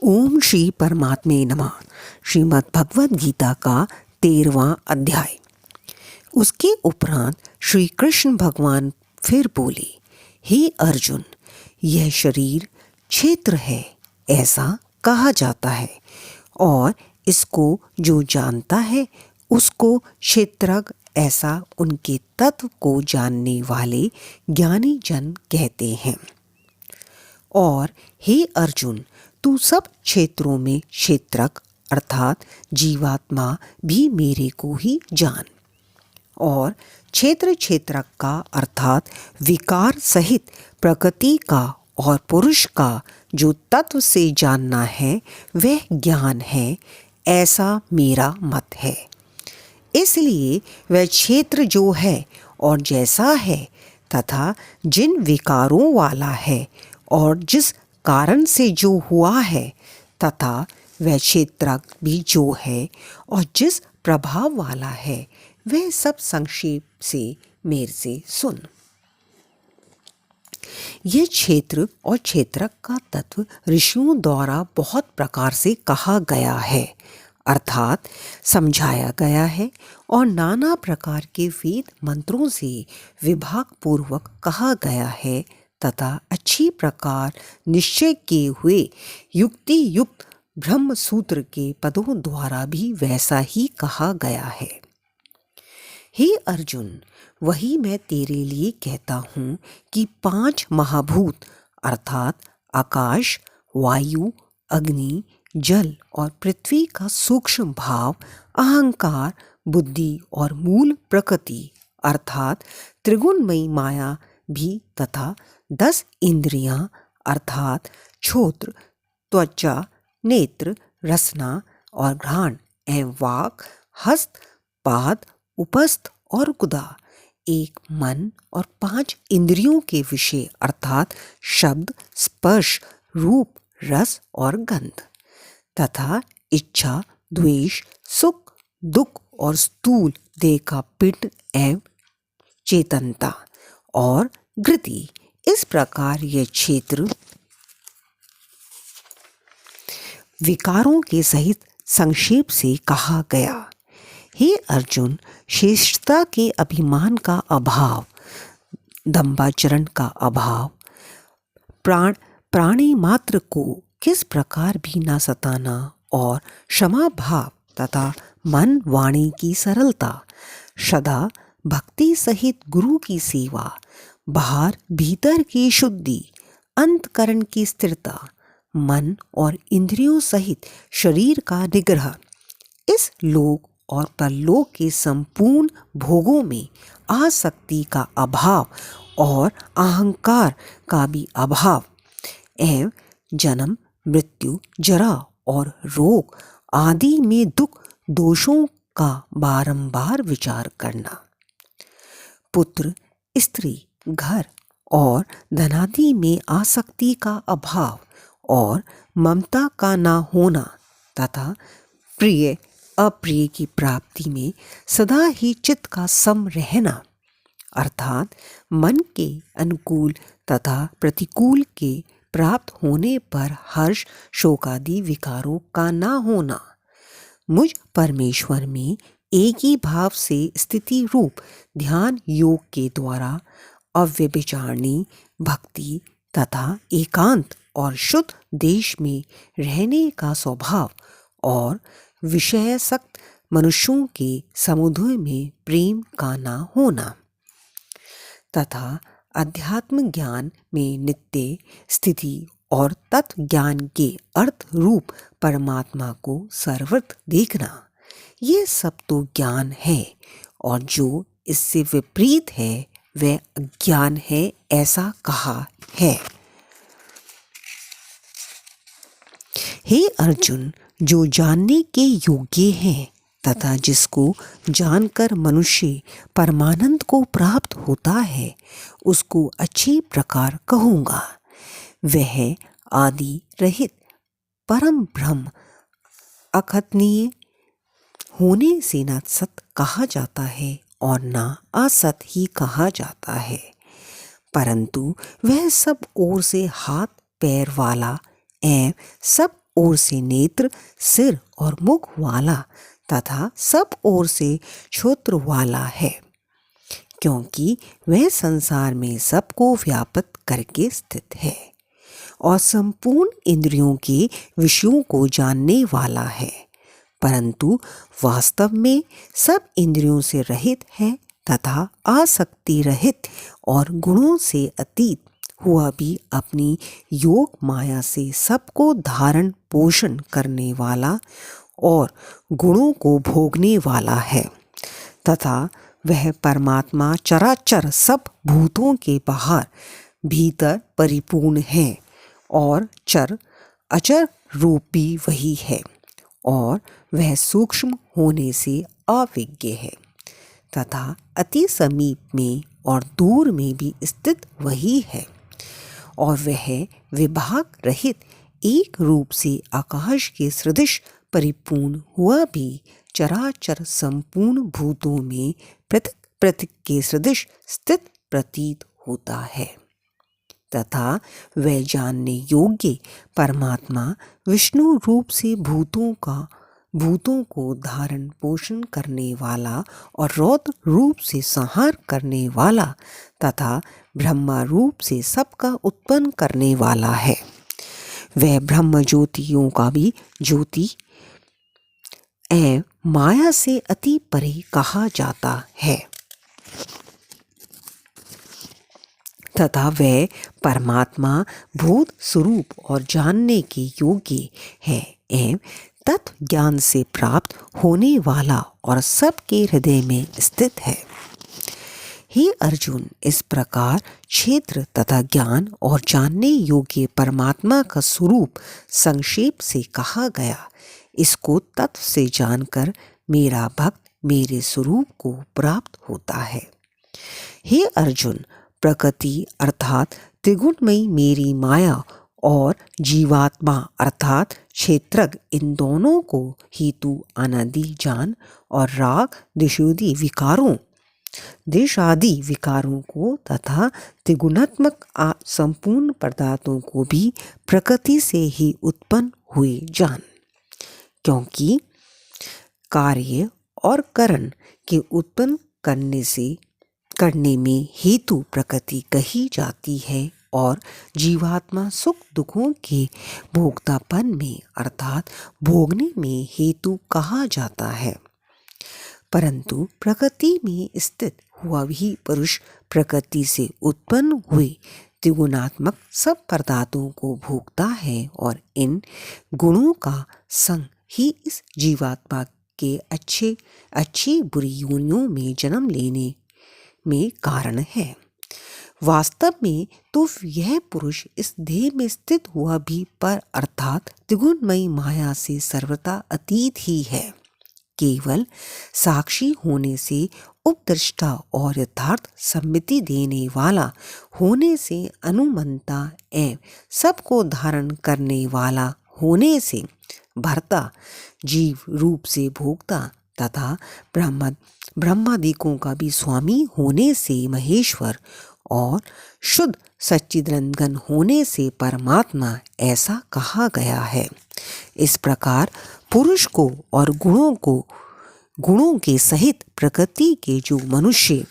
ओम श्री परमात्मे नमः। श्रीमद् भगवद गीता का 13वां अध्याय। उसके उपरांत श्री कृष्ण भगवान फिर बोले, हे अर्जुन, यह शरीर क्षेत्र है ऐसा कहा जाता है, और इसको जो जानता है उसको क्षेत्रज्ञ ऐसा उनके तत्व को जानने वाले ज्ञानी जन कहते हैं। और हे अर्जुन, तू सब क्षेत्रों में क्षेत्रज्ञ अर्थात जीवात्मा भी मेरे को ही जान। और क्षेत्रज्ञ का अर्थात विकार सहित प्रकृति का और पुरुष का जो तत्व से जानना है वह ज्ञान है, ऐसा मेरा मत है। इसलिए वह क्षेत्र जो है और जैसा है तथा जिन विकारों वाला है और जिस कारण से जो हुआ है तथा वह क्षेत्रज्ञ भी जो है और जिस प्रभाव वाला है, वह सब संक्षेप से मेरे से सुन। यह क्षेत्र और क्षेत्रज्ञ का तत्व ऋषियों द्वारा बहुत प्रकार से कहा गया है अर्थात समझाया गया है, और नाना प्रकार के वेद मंत्रों से विभाग पूर्वक कहा गया है तथा अच्छी प्रकार निश्चय किए हुए युक्ति युक्त ब्रह्म सूत्र के पदों द्वारा भी वैसा ही कहा गया है। हे अर्जुन, वही मैं तेरे लिए कहता हूँ कि 5 महाभूत अर्थात आकाश, वायु, अग्नि, जल और पृथ्वी का सूक्ष्म भाव, अहंकार, बुद्धि और मूल प्रकृति अर्थात त्रिगुणमयी माया भी तथा 10 इंद्रियां अर्थात श्रोत्र, त्वचा, नेत्र, रसना और घ्राण एवं वाक, हस्त, पाद, उपस्थ और गुदा, एक मन और 5 इंद्रियों के विषय अर्थात शब्द, स्पर्श, रूप, रस और गंध तथा इच्छा, द्वेष, सुख, दुख और स्थूल देह का पिंड एवं चेतनता और गृति। इस प्रकार यह क्षेत्र विकारों के सहित संक्षेप से कहा गया। हे अर्जुन, श्रेष्ठता के अभिमान का अभाव, दंभाचरण का अभाव, प्राणी मात्र को किस प्रकार भी न सताना और क्षमा भाव तथा मन वाणी की सरलता, सदा भक्ति सहित गुरु की सेवा, बाहर भीतर की शुद्धि, अंतकरण की स्थिरता, मन और इंद्रियों सहित शरीर का निग्रह, इस लोक और परलोक के संपूर्ण भोगों में आसक्ति का अभाव और अहंकार का भी अभाव एवं जन्म, मृत्यु, जरा और रोग आदि में दुख दोषों का बारंबार विचार करना, पुत्र, स्त्री, घर और धनादि में आसक्ति का अभाव और ममता का ना होना तथा प्रिय अप्रिय की प्राप्ति में सदा ही चित्त का सम रहना अर्थात मन के अनुकूल तथा प्रतिकूल के प्राप्त होने पर हर्ष, शोकादि विकारों का ना होना, मुझ परमेश्वर में एक ही भाव से स्थिति रूप ध्यान योग के द्वारा अव्यभिचारिणी भक्ति तथा एकांत और शुद्ध देश में रहने का स्वभाव और विषयासक्त मनुष्यों के समुदाय में प्रेम का ना होना तथा अध्यात्म ज्ञान में नित्य स्थिति और तत्व ज्ञान के अर्थ रूप परमात्मा को सर्वत्र देखना, ये सब तो ज्ञान है, और जो इससे विपरीत है वह अज्ञान है, ऐसा कहा है। हे अर्जुन, जो जानने के योग्य हैं तथा जिसको जानकर मनुष्य परमानंद को प्राप्त होता है, उसको अच्छी प्रकार कहूँगा। वह आदि रहित परम ब्रह्म अखतनीय होने से न सत कहा जाता है और न असत ही कहा जाता है, परंतु वह सब ओर से हाथ पैर वाला एवं सब ओर से नेत्र, सिर और मुख वाला तथा सब ओर से श्रोत्र वाला है, क्योंकि वह संसार में सबको व्याप्त करके स्थित है और संपूर्ण इंद्रियों के विषयों को जानने वाला है, परंतु वास्तव में सब इंद्रियों से रहित है तथा आसक्ति रहित और गुणों से अतीत हुआ भी अपनी योग माया से सबको धारण पोषण करने वाला और गुणों को भोगने वाला है तथा वह परमात्मा चराचर सब भूतों के बाहर भीतर परिपूर्ण है और चर अचर रूप भी वही है और वह सूक्ष्म होने से अविज्ञ है तथा अति समीप में और दूर में भी स्थित वही है और वह विभाग रहित एक रूप से आकाश के सदृश परिपूर्ण हुआ भी चराचर संपूर्ण भूतों में पृथक पृथक के सदृश स्थित प्रतीत होता है तथा वह जानने योग्य परमात्मा विष्णु रूप से भूतों को धारण पोषण करने वाला और रौद्र रूप से संहार करने वाला तथा ब्रह्मा रूप से सबका उत्पन्न करने वाला है। वह ब्रह्म ज्योतियों का भी ज्योति एवं माया से अति परे कहा जाता है तथा वह परमात्मा भूत स्वरूप और जानने के योग्य है एवं तत्व ज्ञान से प्राप्त होने वाला और सबके हृदय में स्थित है। हे अर्जुन, इस प्रकार क्षेत्र तथा ज्ञान और जानने योग्य परमात्मा का स्वरूप संक्षेप से कहा गया। इसको तत्व से जानकर मेरा भक्त मेरे स्वरूप को प्राप्त होता है। हे अर्जुन, प्रकृति अर्थात त्रिगुणमयी मेरी माया और जीवात्मा अर्थात क्षेत्रज्ञ इन दोनों को हेतु अनादि जान और राग देशादि विकारों को तथा त्रिगुणात्मक संपूर्ण पदार्थों को भी प्रकृति से ही उत्पन्न हुए जान, क्योंकि कार्य और कारण के उत्पन्न करने में हेतु प्रकृति कही जाती है और जीवात्मा सुख दुखों के भोक्तापन में अर्थात भोगने में हेतु कहा जाता है। परंतु प्रकृति में स्थित हुआ भी पुरुष प्रकृति से उत्पन्न हुए त्रिगुणात्मक सब पदार्थों को भोगता है और इन गुणों का संग ही इस जीवात्मा के अच्छी बुरी योनियों में जन्म लेने में कारण है। वास्तव में तो यह पुरुष इस देह में स्थित हुआ भी पर अर्थात त्रिगुणमयी माया से सर्वथा अतीत ही है। केवल साक्षी होने से उपदृष्टा और यथार्थ सम्मति देने वाला होने से अनुमंता एवं सबको धारण करने वाला होने से भर्ता जीव रूप से भोक्ता तथा ब्रह्मादिकों का भी स्वामी होने से महेश्वर और शुद्ध सच्चिदानंद होने से परमात्मा ऐसा कहा गया है। इस प्रकार पुरुष को और गुणों के सहित प्रकृति के जो मनुष्य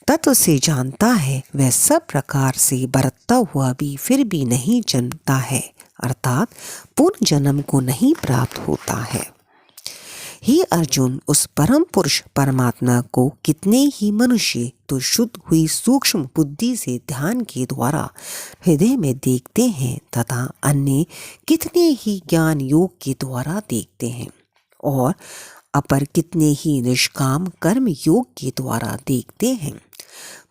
तत्व से जानता है वह सब प्रकार से बरतता हुआ भी फिर भी नहीं जानता है, अर्थात पुनः जन्म को नहीं प्राप्त होता है। हे अर्जुन, उस परम पुरुष परमात्मा को कितने ही मनुष्य तो शुद्ध हुई सूक्ष्म बुद्धि से ध्यान के द्वारा हृदय में देखते हैं तथा अन्य कितने ही ज्ञान योग के द्वारा देखते हैं और अपर कितने ही निष्काम कर्म योग के द्वारा देखते हैं।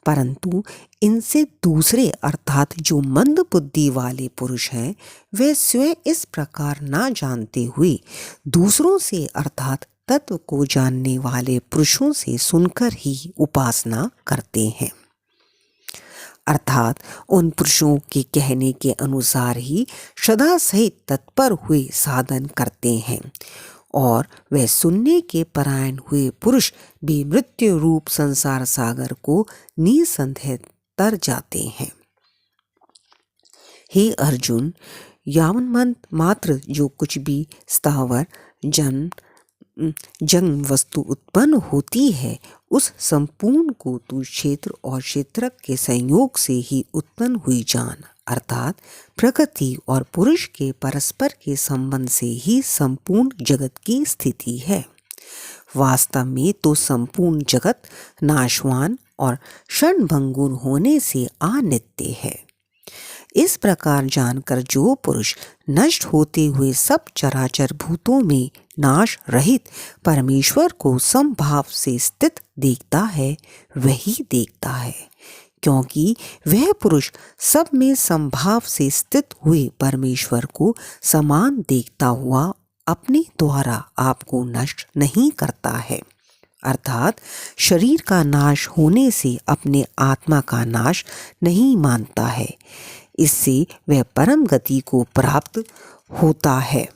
परंतु इनसे दूसरे अर्थात जो मंद बुद्धि वाले पुरुष हैं वे स्वयं इस प्रकार ना जानते हुए दूसरों से अर्थात तत्व को जानने वाले पुरुषों से सुनकर ही उपासना करते हैं, अर्थात उन पुरुषों के कहने के अनुसार ही श्रद्धा सहित तत्पर हुए साधन करते हैं और वह सुनने के परायण हुए पुरुष भी मृत्यु रूप संसार सागर को निसंदेह तर जाते हैं। हे अर्जुन, यावन्मंत मात्र जो कुछ भी स्थावर जंग वस्तु उत्पन्न होती है उस संपूर्ण को तू क्षेत्र और क्षेत्रक के संयोग से ही उत्पन्न हुई जान, अर्थात प्रकृति और पुरुष के परस्पर के संबंध से ही संपूर्ण जगत की स्थिति है। वास्तव में तो संपूर्ण जगत नाशवान और क्षणभंगुर होने से अनित्य है। इस प्रकार जानकर जो पुरुष नष्ट होते हुए सब चराचर भूतों में नाश रहित परमेश्वर को समभाव से स्थित देखता है वही देखता है, क्योंकि वह पुरुष सब में समभाव से स्थित हुए परमेश्वर को समान देखता हुआ अपने द्वारा आपको नष्ट नहीं करता है, अर्थात शरीर का नाश होने से अपने आत्मा का नाश नहीं मानता है। इससे वह परम गति को प्राप्त होता है।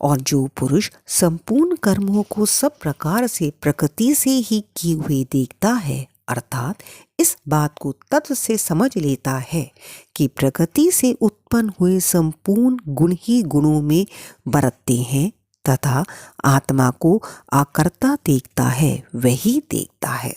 और जो पुरुष संपूर्ण कर्मों को सब प्रकार से प्रकृति से ही किए हुए देखता है, अर्थात इस बात को तत्व से समझ लेता है कि प्रकृति से उत्पन्न हुए संपूर्ण गुण ही गुणों में बरतते हैं तथा आत्मा को आकर्ता देखता है वही देखता है।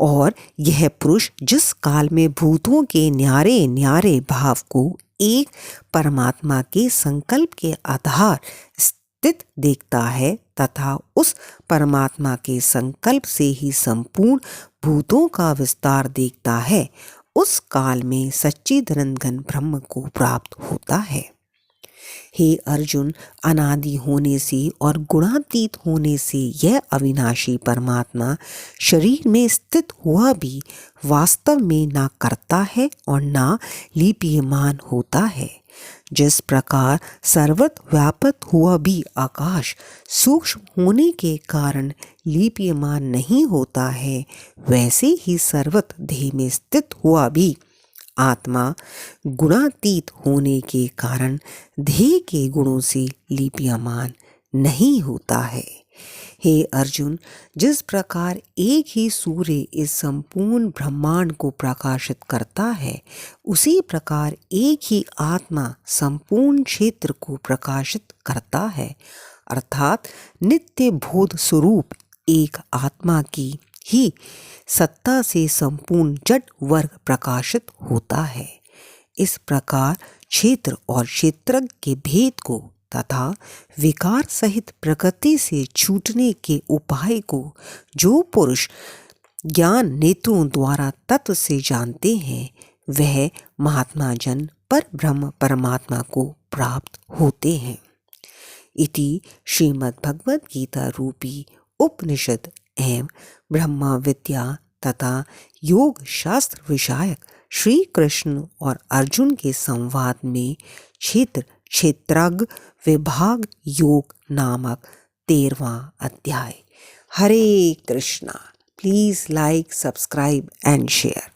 और यह पुरुष जिस काल में भूतों के न्यारे न्यारे भाव को एक परमात्मा के संकल्प के आधार स्थित देखता है तथा उस परमात्मा के संकल्प से ही संपूर्ण भूतों का विस्तार देखता है, उस काल में सच्चिदानंद घन ब्रह्म को प्राप्त होता है। हे अर्जुन, अनादि होने से और गुणातीत होने से यह अविनाशी परमात्मा शरीर में स्थित हुआ भी वास्तव में ना करता है और ना लिप्यमान होता है। जिस प्रकार सर्वत्र व्यापक हुआ भी आकाश सूक्ष्म होने के कारण लिप्यमान नहीं होता है, वैसे ही सर्वत्र देह में स्थित हुआ भी आत्मा गुणातीत होने के कारण देह के गुणों से लिप्यमान नहीं होता है। हे अर्जुन, जिस प्रकार एक ही सूर्य इस संपूर्ण ब्रह्मांड को प्रकाशित करता है, उसी प्रकार एक ही आत्मा संपूर्ण क्षेत्र को प्रकाशित करता है, अर्थात नित्य बोध स्वरूप एक आत्मा की ही सत्ता से संपूर्ण जड़ वर्ग प्रकाशित होता है। इस प्रकार क्षेत्र और क्षेत्रज्ञ के भेद को तथा विकार सहित प्रकृति से छूटने के उपाय को जो पुरुष ज्ञान नेत्रों द्वारा तत्व से जानते हैं, वह महात्मा जन पर ब्रह्म परमात्मा को प्राप्त होते हैं। इति श्रीमद् भगवद गीता रूपी उपनिषद एवं ब्रह्मा विद्या तथा योग शास्त्र विषयक श्री कृष्ण और अर्जुन के संवाद में क्षेत्र क्षेत्रज्ञ विभाग योग नामक 13वां अध्याय। हरे Krishna. Please like, subscribe and share.